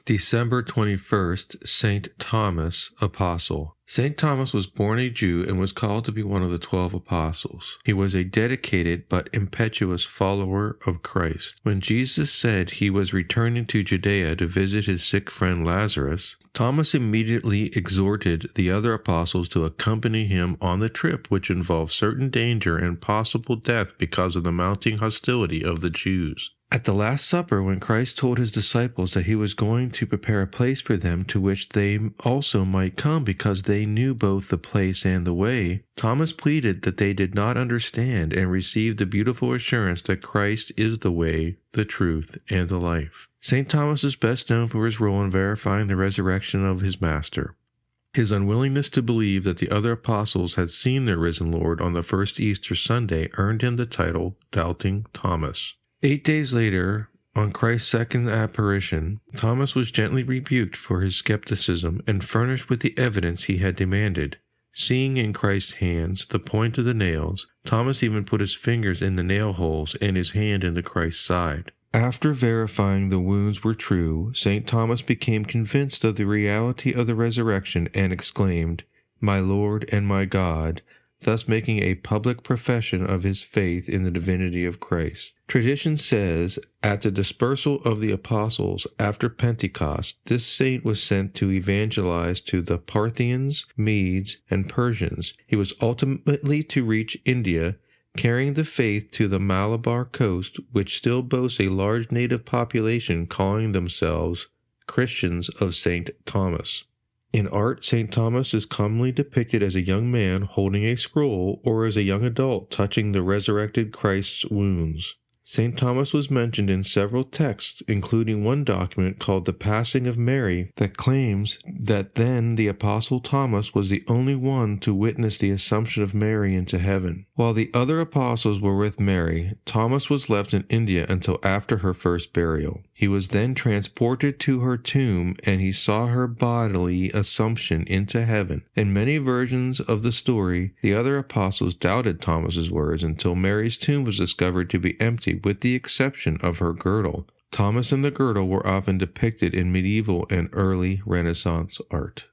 December 21st, Saint Thomas, Apostle. Saint Thomas was born a Jew and was called to be one of the 12 apostles. He was a dedicated but impetuous follower of Christ. When Jesus said he was returning to Judea to visit his sick friend Lazarus, Thomas immediately exhorted the other apostles to accompany him on the trip, which involved certain danger and possible death because of the mounting hostility of the Jews. At the Last Supper, when Christ told his disciples that he was going to prepare a place for them to which they also might come because they knew both the place and the way, Thomas pleaded that they did not understand and received the beautiful assurance that Christ is the way, the truth, and the life. St. Thomas is best known for his role in verifying the resurrection of his Master. His unwillingness to believe that the other apostles had seen their risen Lord on the first Easter Sunday earned him the title Doubting Thomas. 8 days later, on Christ's second apparition, Thomas was gently rebuked for his skepticism and furnished with the evidence he had demanded. Seeing in Christ's hands the point of the nails, Thomas even put his fingers in the nail holes and his hand into Christ's side. After verifying the wounds were true, St. Thomas became convinced of the reality of the resurrection and exclaimed, "My Lord and my God," thus making a public profession of his faith in the divinity of Christ. Tradition says, at the dispersal of the apostles after Pentecost, this saint was sent to evangelize to the Parthians, Medes, and Persians. He was ultimately to reach India, carrying the faith to the Malabar coast, which still boasts a large native population calling themselves Christians of St. Thomas. In art, St. Thomas is commonly depicted as a young man holding a scroll or as a young adult touching the resurrected Christ's wounds. St. Thomas was mentioned in several texts, including one document called the Passing of Mary that claims that then the Apostle Thomas was the only one to witness the Assumption of Mary into heaven. While the other apostles were with Mary, Thomas was left in India until after her first burial. He was then transported to her tomb, and he saw her bodily assumption into heaven. In many versions of the story, the other apostles doubted Thomas's words until Mary's tomb was discovered to be empty, with the exception of her girdle. Thomas and the girdle were often depicted in medieval and early Renaissance art.